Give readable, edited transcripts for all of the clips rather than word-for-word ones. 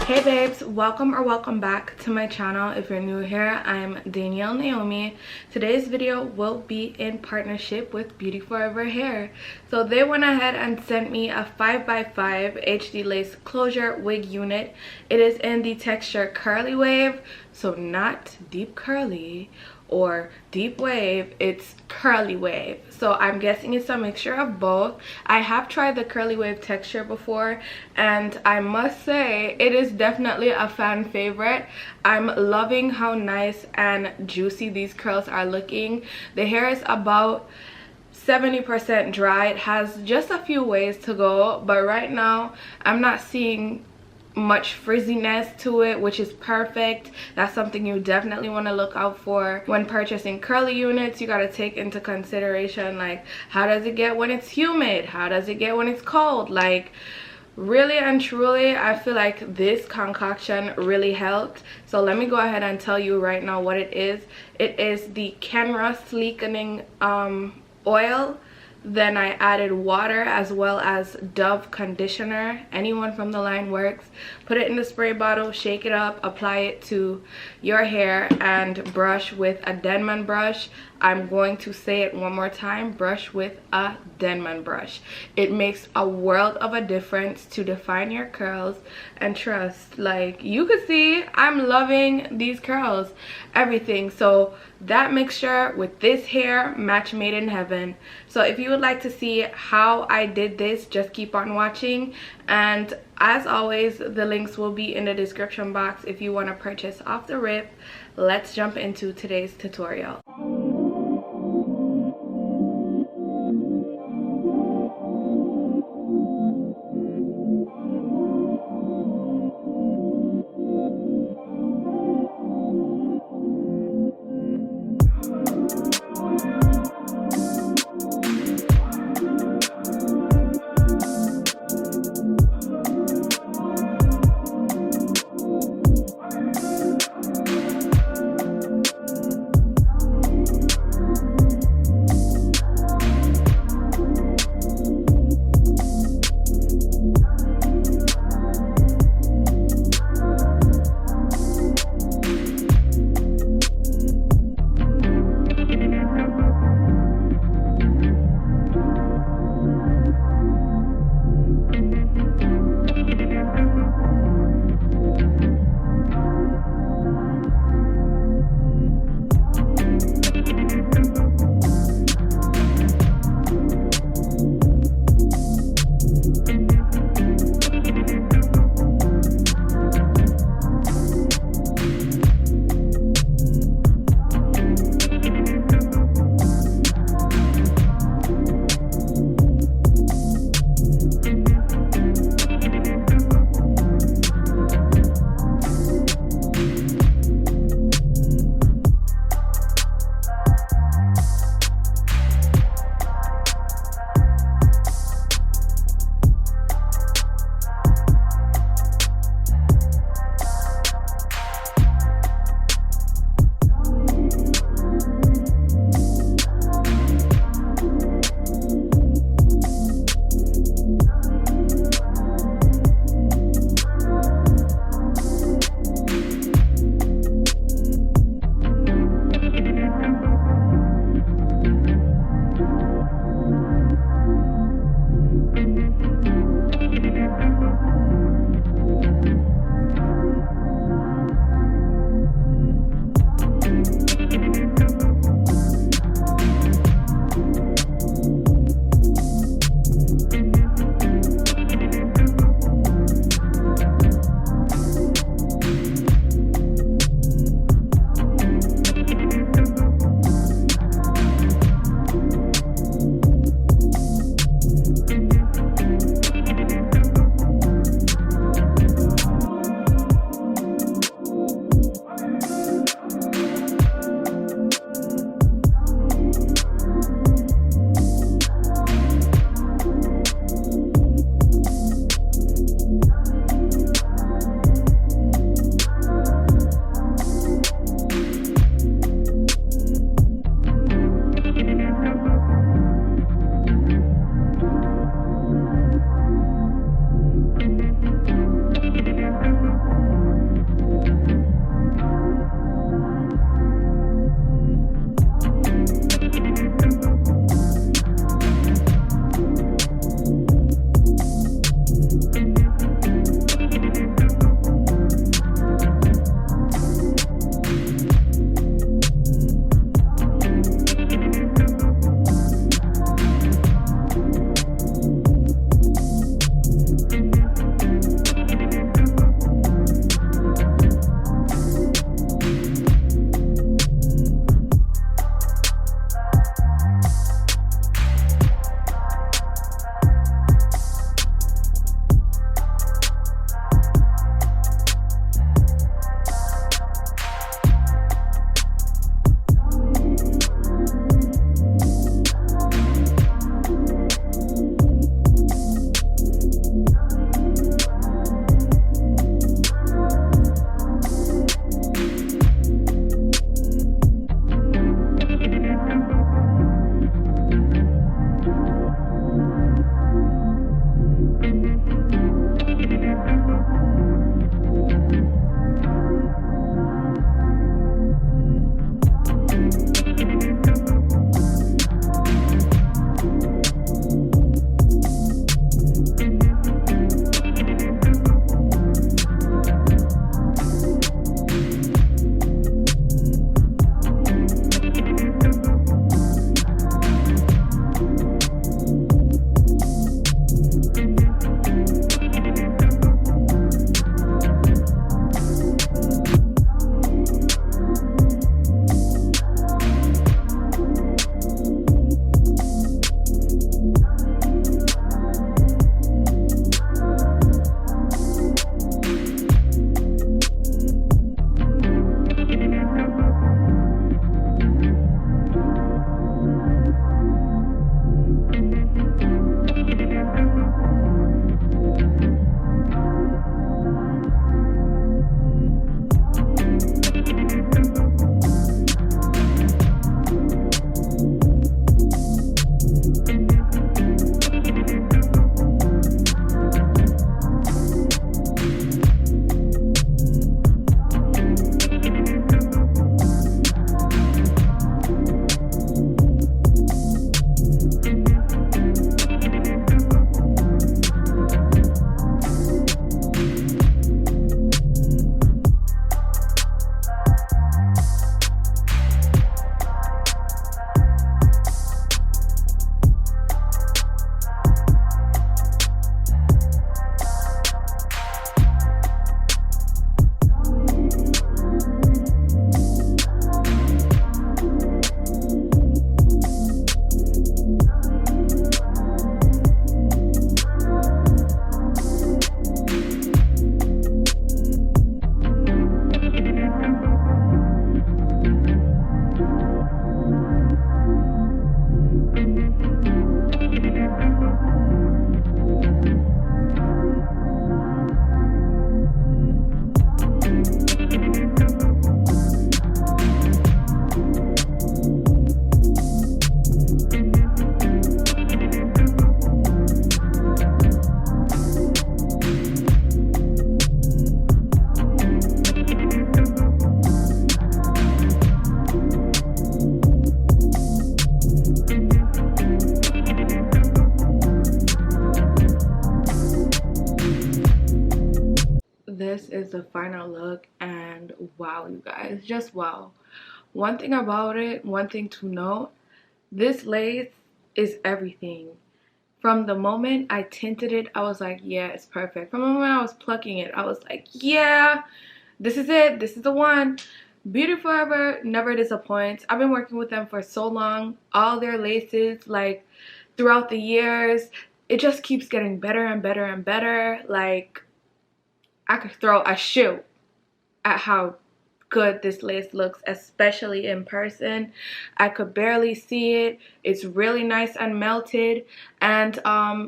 Hey babes, welcome or welcome back to my channel. If you're new here, I'm Danielle Naomi. Today's video will be in partnership with BeautyForeverHair. So they went ahead and sent me a 5x5 HD lace closure wig unit. It is in the texture curly wave, so not deep curly or deep wave, it's curly wave. So I'm guessing it's a mixture of both. I have tried the curly wave texture before and I must say it is definitely a fan favorite. I'm loving how nice and juicy these curls are looking. The hair is about 70% dry. It has just a few ways to go, but right now I'm not seeing much frizziness to it, which is perfect. That's something you definitely want to look out for when purchasing curly units. You got to take into consideration, like, how does it get when it's humid, how does it get when it's cold. Like, really and truly, I feel like this concoction really helped. So let me go ahead and tell you right now what it is. It is the Kenra Sleekening oil. Then I added water as well as Dove conditioner. Anyone from the line works. Put it in the spray bottle, shake it up, apply it to your hair, and brush with a Denman brush. I'm going to say it one more time, brush with a Denman brush. It makes a world of a difference to define your curls, and trust, like, you can see I'm loving these curls, everything. So that mixture with this hair, match made in heaven. So if you would like to see how I did this, just keep on watching. And as always, the links will be in the description box if you want to purchase off the rip. Let's jump into today's tutorial. this is the final look, and wow, you guys, just wow. One thing about it, one thing to note, this lace is everything. From the moment I tinted it, I was like, yeah, it's perfect. From the moment I was plucking it, I was like, yeah, this is it, this is the one. Beauty Forever never disappoints. I've been working with them for so long. All their laces, like, throughout the years, it just keeps getting better and better and better. Like, I could throw a shoe at how good this lace looks, especially in person. I could barely see it. It's really nice and melted. And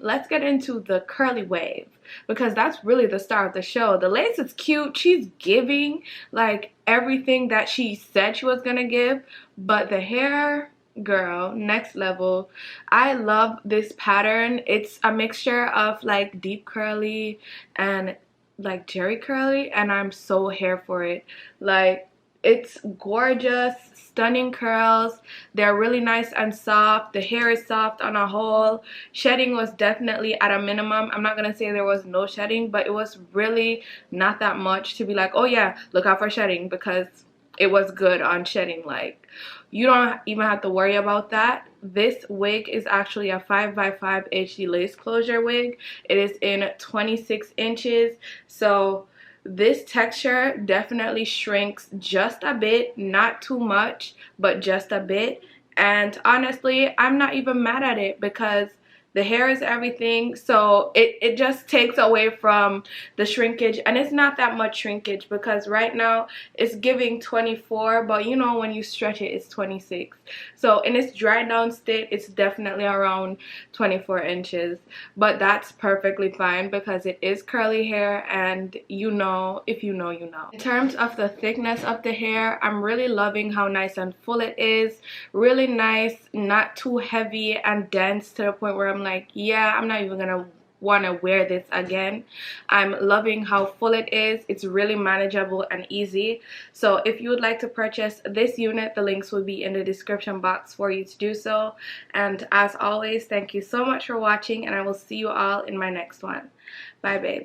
let's get into the curly wave, because that's really the star of the show. The lace is cute. She's giving like everything that she said she was gonna give, but the hair, girl, next level. I love this pattern. It's a mixture of like deep curly and like jerry curly, and I'm so here for it. Like, it's gorgeous, stunning curls. They're really nice and soft. The hair is soft on a whole. Shedding was definitely at a minimum. I'm not gonna say there was no shedding, but it was really not that much to be like, oh yeah, look out for shedding, because it was good on shedding. Like, you don't even have to worry about that. This wig is actually a 5x5 HD lace closure wig. It is in 26 inches. So this texture definitely shrinks just a bit, not too much, but just a bit. And honestly, I'm not even mad at it, because the hair is everything, so it just takes away from the shrinkage. And it's not that much shrinkage, because right now it's giving 24, but you know, when you stretch it, it's 26. So in its dry down state, it's definitely around 24 inches, but that's perfectly fine, because it is curly hair, and you know, if you know, you know. In terms of the thickness of the hair, I'm really loving how nice and full it is. Really nice, not too heavy and dense to the point where I'm like, yeah, I'm not even gonna want to wear this again. I'm loving how full it is. It's really manageable and easy. So if you would like to purchase this unit, the links will be in the description box for you to do so. And as always, thank you so much for watching, and I will see you all in my next one. Bye, babe.